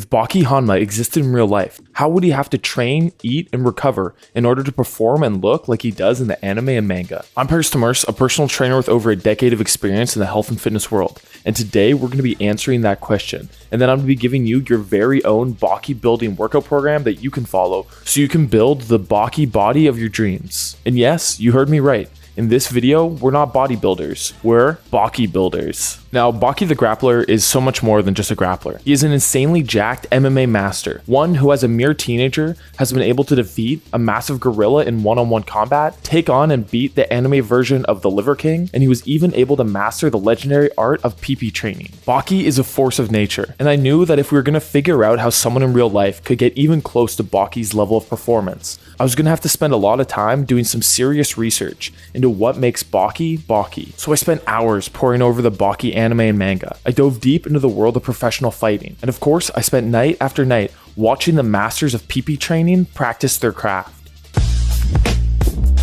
If Baki Hanma existed in real life, how would he have to train, eat, and recover in order to perform and look like he does in the anime and manga? I'm Paris Demers, a personal trainer with over a decade of experience in the health and fitness world, and today we're going to be answering that question, and then I'm going to be giving you your very own Baki building workout program that you can follow so you can build the Baki body of your dreams. And yes, you heard me right. In this video, we're not bodybuilders, we're Baki builders. Now, Baki the Grappler is so much more than just a grappler. He is an insanely jacked MMA master, one who as a mere teenager has been able to defeat a massive gorilla in one-on-one combat, take on and beat the anime version of the Liver King, and he was even able to master the legendary art of PP training. Baki is a force of nature, and I knew that if we were going to figure out how someone in real life could get even close to Baki's level of performance, I was going to have to spend a lot of time doing some serious research into what makes Baki Baki. So I spent hours poring over the Baki anime and manga. I dove deep into the world of professional fighting, and of course I spent night after night watching the masters of PP training practice their craft.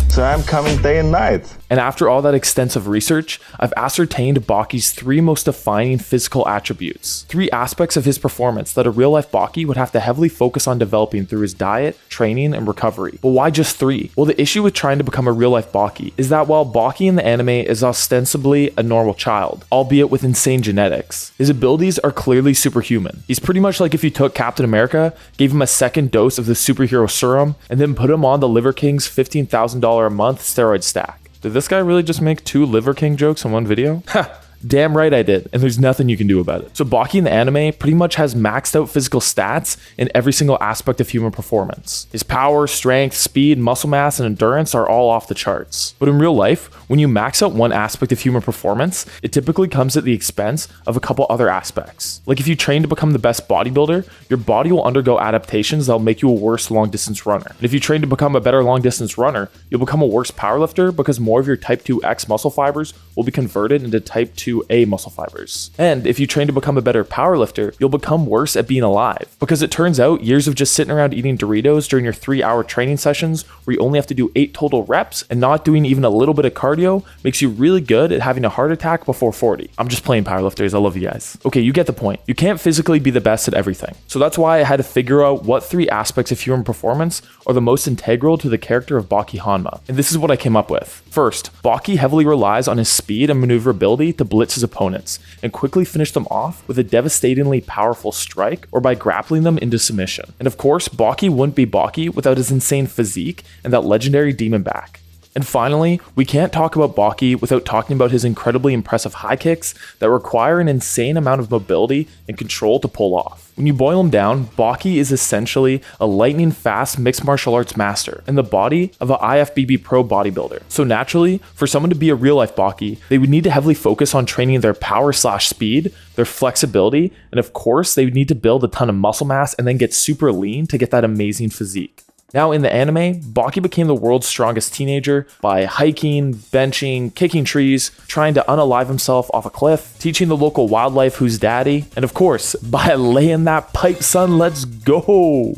So I'm coming day and night. And after all that extensive research, I've ascertained Baki's three most defining physical attributes. Three aspects of his performance that a real-life Baki would have to heavily focus on developing through his diet, training, and recovery. But why just three? Well, the issue with trying to become a real-life Baki is that while Baki in the anime is ostensibly a normal child, albeit with insane genetics, his abilities are clearly superhuman. He's pretty much like if you took Captain America, gave him a second dose of the superhero serum, and then put him on the Liver King's $15,000 a month steroid stack. Did this guy really just make 2 Liver King jokes in one video? Ha! Damn right I did, and there's nothing you can do about it. So Baki in the anime pretty much has maxed out physical stats in every single aspect of human performance. His power, strength, speed, muscle mass, and endurance are all off the charts. But in real life, when you max out one aspect of human performance, it typically comes at the expense of a couple other aspects. Like if you train to become the best bodybuilder, your body will undergo adaptations that'll make you a worse long distance runner. And if you train to become a better long distance runner, you'll become a worse powerlifter because more of your type 2X muscle fibers will be converted into type 2A muscle fibers. And if you train to become a better powerlifter, you'll become worse at being alive. Because it turns out years of just sitting around eating Doritos during your 3-hour training sessions where you only have to do 8 total reps and not doing even a little bit of cardio makes you really good at having a heart attack before 40. I'm just playing powerlifters, I love you guys. Okay, you get the point. You can't physically be the best at everything. So that's why I had to figure out what 3 aspects of human performance are the most integral to the character of Baki Hanma. And this is what I came up with. First, Baki heavily relies on his speed and maneuverability to blitz his opponents and quickly finish them off with a devastatingly powerful strike or by grappling them into submission. And of course, Baki wouldn't be Baki without his insane physique and that legendary demon back. And finally, we can't talk about Baki without talking about his incredibly impressive high kicks that require an insane amount of mobility and control to pull off. When you boil him down, Baki is essentially a lightning fast mixed martial arts master in the body of an IFBB pro bodybuilder. So naturally, for someone to be a real life Baki, they would need to heavily focus on training their power/speed, their flexibility, and of course, they would need to build a ton of muscle mass and then get super lean to get that amazing physique. Now in the anime, Baki became the world's strongest teenager by hiking, benching, kicking trees, trying to unalive himself off a cliff, teaching the local wildlife who's daddy, and of course, by laying that pipe, son, let's go!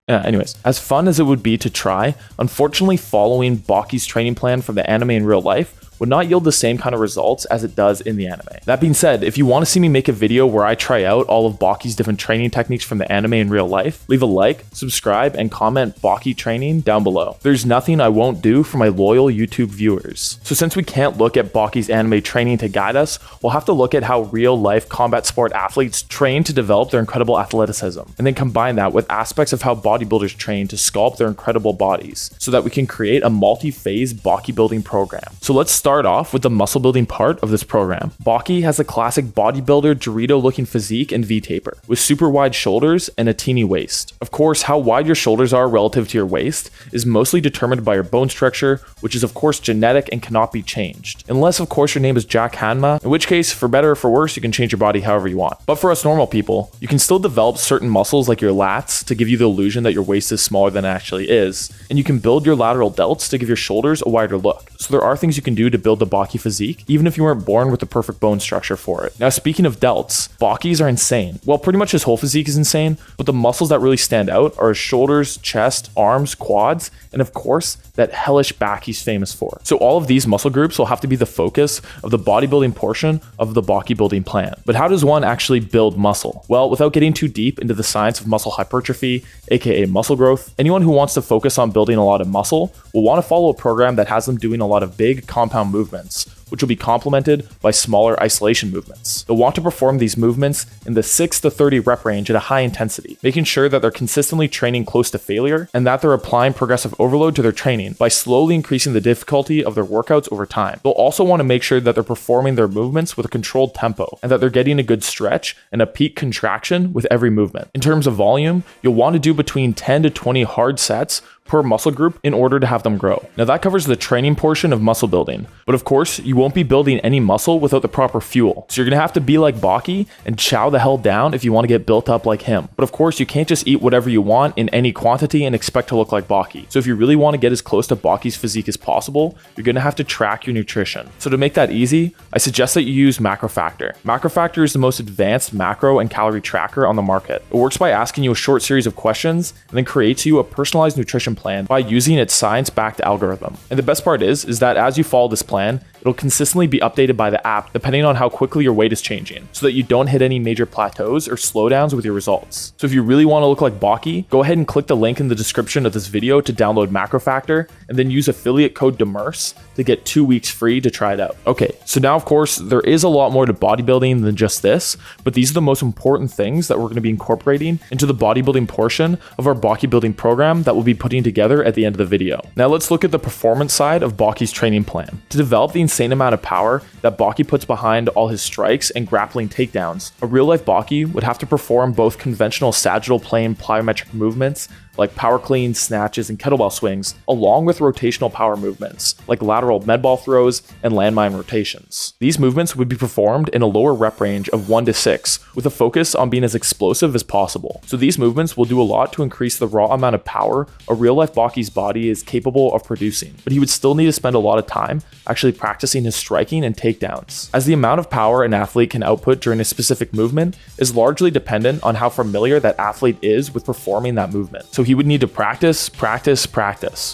Anyways, as fun as it would be to try, unfortunately following Baki's training plan from the anime in real life would not yield the same kind of results as it does in the anime. That being said, if you want to see me make a video where I try out all of Baki's different training techniques from the anime in real life, leave a like, subscribe, and comment Baki training down below. There's nothing I won't do for my loyal YouTube viewers. So since we can't look at Baki's anime training to guide us, we'll have to look at how real life combat sport athletes train to develop their incredible athleticism, and then combine that with aspects of how bodybuilders train to sculpt their incredible bodies, so that we can create a multi-phase Baki building program. So let's start off with the muscle building part of this program. Baki has a classic bodybuilder Dorito looking physique and V-taper, with super wide shoulders and a teeny waist. Of course, how wide your shoulders are relative to your waist is mostly determined by your bone structure, which is of course genetic and cannot be changed. Unless of course your name is Jack Hanma, in which case for better or for worse you can change your body however you want. But for us normal people, you can still develop certain muscles like your lats to give you the illusion that your waist is smaller than it actually is, and you can build your lateral delts to give your shoulders a wider look. So there are things you can do to build the Baki physique, even if you weren't born with the perfect bone structure for it. Now, speaking of delts, Bakis are insane. Well, pretty much his whole physique is insane, but the muscles that really stand out are his shoulders, chest, arms, quads, and of course, that hellish back he's famous for. So all of these muscle groups will have to be the focus of the bodybuilding portion of the Baki building plan. But how does one actually build muscle? Well, without getting too deep into the science of muscle hypertrophy, aka muscle growth, anyone who wants to focus on building a lot of muscle will want to follow a program that has them doing a lot of big compound movements, which will be complemented by smaller isolation movements. They'll want to perform these movements in the 6 to 30 rep range at a high intensity, making sure that they're consistently training close to failure and that they're applying progressive overload to their training by slowly increasing the difficulty of their workouts over time. They'll also want to make sure that they're performing their movements with a controlled tempo and that they're getting a good stretch and a peak contraction with every movement. In terms of volume, you'll want to do between 10 to 20 hard sets per muscle group in order to have them grow. Now that covers the training portion of muscle building, but of course you won't be building any muscle without the proper fuel. So you're gonna have to be like Baki and chow the hell down if you want to get built up like him. But of course you can't just eat whatever you want in any quantity and expect to look like Baki. So if you really want to get as close to Baki's physique as possible, you're gonna have to track your nutrition. So to make that easy, I suggest that you use MacroFactor. MacroFactor is the most advanced macro and calorie tracker on the market. It works by asking you a short series of questions and then creates you a personalized nutrition plan by using its science-backed algorithm. And the best part is that as you follow this plan, it'll consistently be updated by the app depending on how quickly your weight is changing, so that you don't hit any major plateaus or slowdowns with your results. So if you really want to look like Baki, go ahead and click the link in the description of this video to download MacroFactor, and then use affiliate code DEMERCE to get 2 weeks free to try it out. Okay, so now of course, there is a lot more to bodybuilding than just this, but these are the most important things that we're going to be incorporating into the bodybuilding portion of our Baki building program that we'll be putting together at the end of the video. Now let's look at the performance side of Baki's training plan. To develop the insane amount of power that Baki puts behind all his strikes and grappling takedowns, a real-life Baki would have to perform both conventional sagittal plane plyometric movements like power cleans, snatches, and kettlebell swings, along with rotational power movements like lateral med ball throws and landmine rotations. These movements would be performed in a lower rep range of 1 to 6, with a focus on being as explosive as possible. So these movements will do a lot to increase the raw amount of power a real-life Baki's body is capable of producing, but he would still need to spend a lot of time actually practicing his striking and takedowns, as the amount of power an athlete can output during a specific movement is largely dependent on how familiar that athlete is with performing that movement. So he would need to practice.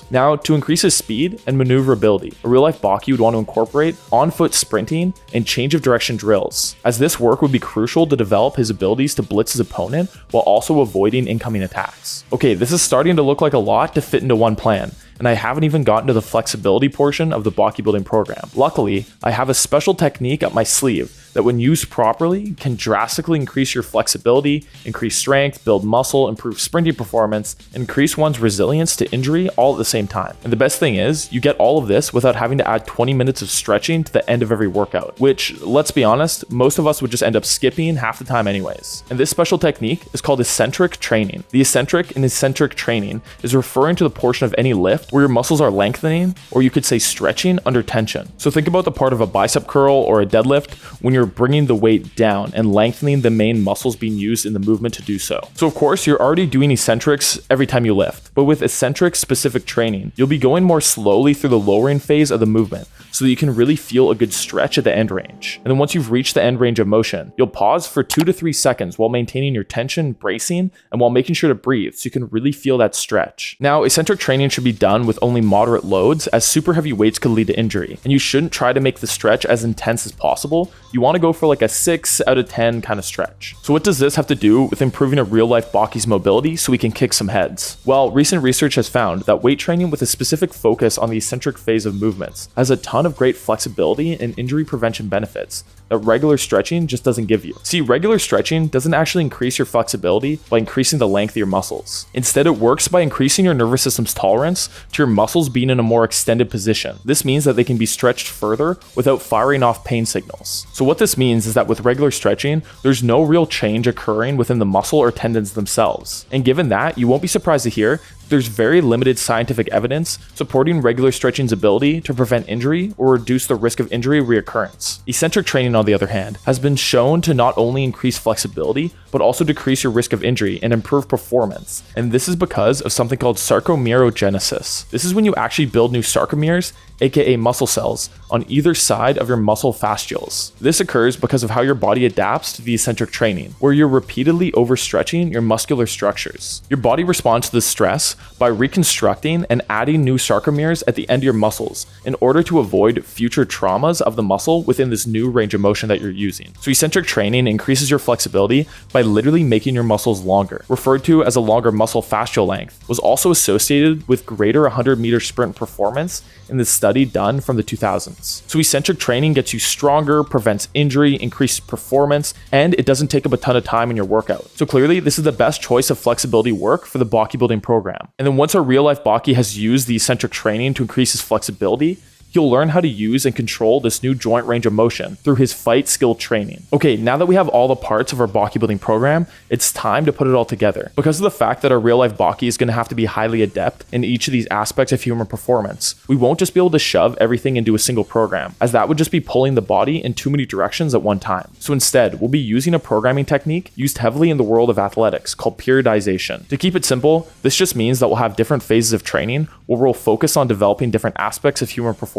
Now, to increase his speed and maneuverability, a real-life Baki would want to incorporate on-foot sprinting and change of direction drills, as this work would be crucial to develop his abilities to blitz his opponent while also avoiding incoming attacks. Okay, this is starting to look like a lot to fit into one plan, and I haven't even gotten to the flexibility portion of the Baki building program. Luckily, I have a special technique up my sleeve that when used properly can drastically increase your flexibility, increase strength, build muscle, improve sprinting performance, and increase one's resilience to injury all at the same time. And the best thing is, you get all of this without having to add 20 minutes of stretching to the end of every workout, which, let's be honest, most of us would just end up skipping half the time anyways. And this special technique is called eccentric training. The eccentric in eccentric training is referring to the portion of any lift where your muscles are lengthening, or you could say stretching under tension. So think about the part of a bicep curl or a deadlift when you're bringing the weight down and lengthening the main muscles being used in the movement to do so. So of course, you're already doing eccentrics every time you lift, but with eccentric specific training, you'll be going more slowly through the lowering phase of the movement so that you can really feel a good stretch at the end range. And then once you've reached the end range of motion, you'll pause for 2 to 3 seconds while maintaining your tension, bracing, and while making sure to breathe so you can really feel that stretch. Now, eccentric training should be done with only moderate loads, as super heavy weights could lead to injury, and you shouldn't try to make the stretch as intense as possible. You want to go for like a 6 out of 10 kind of stretch. So what does this have to do with improving a real-life Baki's mobility so we can kick some heads? Well, recent research has found that weight training with a specific focus on the eccentric phase of movements has a ton of great flexibility and injury prevention benefits that regular stretching just doesn't give you. See, regular stretching doesn't actually increase your flexibility by increasing the length of your muscles. Instead, it works by increasing your nervous system's tolerance to your muscles being in a more extended position. This means that they can be stretched further without firing off pain signals. So what this means is that with regular stretching, there's no real change occurring within the muscle or tendons themselves. And given that, you won't be surprised to hear there's very limited scientific evidence supporting regular stretching's ability to prevent injury or reduce the risk of injury reoccurrence. Eccentric training, on the other hand, has been shown to not only increase flexibility, but also decrease your risk of injury and improve performance. And this is because of something called sarcomerogenesis. This is when you actually build new sarcomeres aka muscle cells, on either side of your muscle fascicules. This occurs because of how your body adapts to the eccentric training, where you're repeatedly overstretching your muscular structures. Your body responds to this stress by reconstructing and adding new sarcomeres at the end of your muscles in order to avoid future traumas of the muscle within this new range of motion that you're using. So eccentric training increases your flexibility by literally making your muscles longer, referred to as a longer muscle fascial length, was also associated with greater 100-meter sprint performance in the study done from the 2000s. So eccentric training gets you stronger, prevents injury, increases performance, and it doesn't take up a ton of time in your workout. So clearly, this is the best choice of flexibility work for the Baki building program. And then once a real-life Baki has used the eccentric training to increase his flexibility, he'll learn how to use and control this new joint range of motion through his fight skill training. Okay, now that we have all the parts of our Baki building program, it's time to put it all together. Because of the fact that our real life Baki is going to have to be highly adept in each of these aspects of human performance, we won't just be able to shove everything into a single program, as that would just be pulling the body in too many directions at one time. So instead, we'll be using a programming technique used heavily in the world of athletics called periodization. To keep it simple, this just means that we'll have different phases of training where we'll focus on developing different aspects of human performance.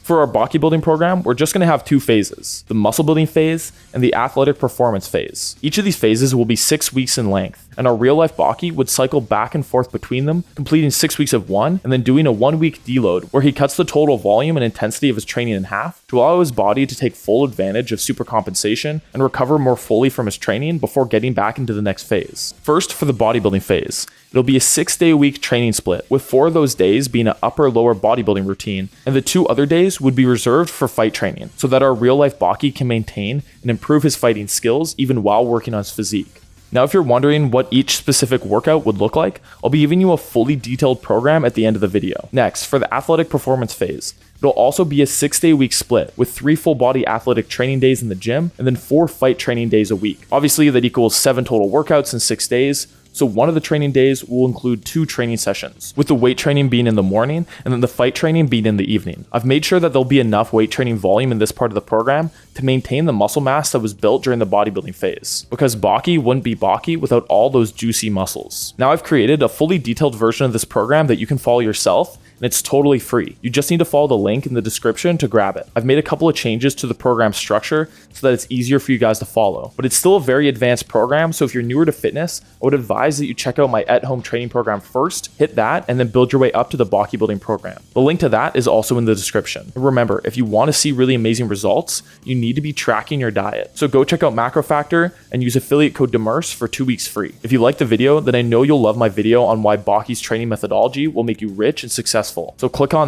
For our Baki building program, we're just going to have two phases, the muscle building phase and the athletic performance phase. Each of these phases will be 6 weeks in length, and our real life Baki would cycle back and forth between them, completing 6 weeks of one and then doing a 1-week deload where he cuts the total volume and intensity of his training in half to allow his body to take full advantage of supercompensation and recover more fully from his training before getting back into the next phase. First, for the bodybuilding phase, it'll be a 6-day-a-week training split, with 4 of those days being an upper-lower bodybuilding routine, and the 2 other days would be reserved for fight training, so that our real-life Baki can maintain and improve his fighting skills even while working on his physique. Now, if you're wondering what each specific workout would look like, I'll be giving you a fully detailed program at the end of the video. Next, for the athletic performance phase, it'll also be a 6-day-a-week split with 3 full-body athletic training days in the gym and then 4 fight training days a week. Obviously, that equals 7 total workouts in 6 days. So one of the training days will include 2 training sessions, with the weight training being in the morning and then the fight training being in the evening. I've made sure that there'll be enough weight training volume in this part of the program to maintain the muscle mass that was built during the bodybuilding phase, because Baki wouldn't be Baki without all those juicy muscles. Now I've created a fully detailed version of this program that you can follow yourself, and it's totally free. You just need to follow the link in the description to grab it. I've made a couple of changes to the program structure so that it's easier for you guys to follow, but it's still a very advanced program, so if you're newer to fitness, I would advise that you check out my at-home training program first, hit that, and then build your way up to the Baki building program. The link to that is also in the description. And remember, if you want to see really amazing results, you need to be tracking your diet. So go check out Macro Factor and use affiliate code DEMERCE for 2 weeks free. If you liked the video, then I know you'll love my video on why Baki's training methodology will make you rich and successful. So click on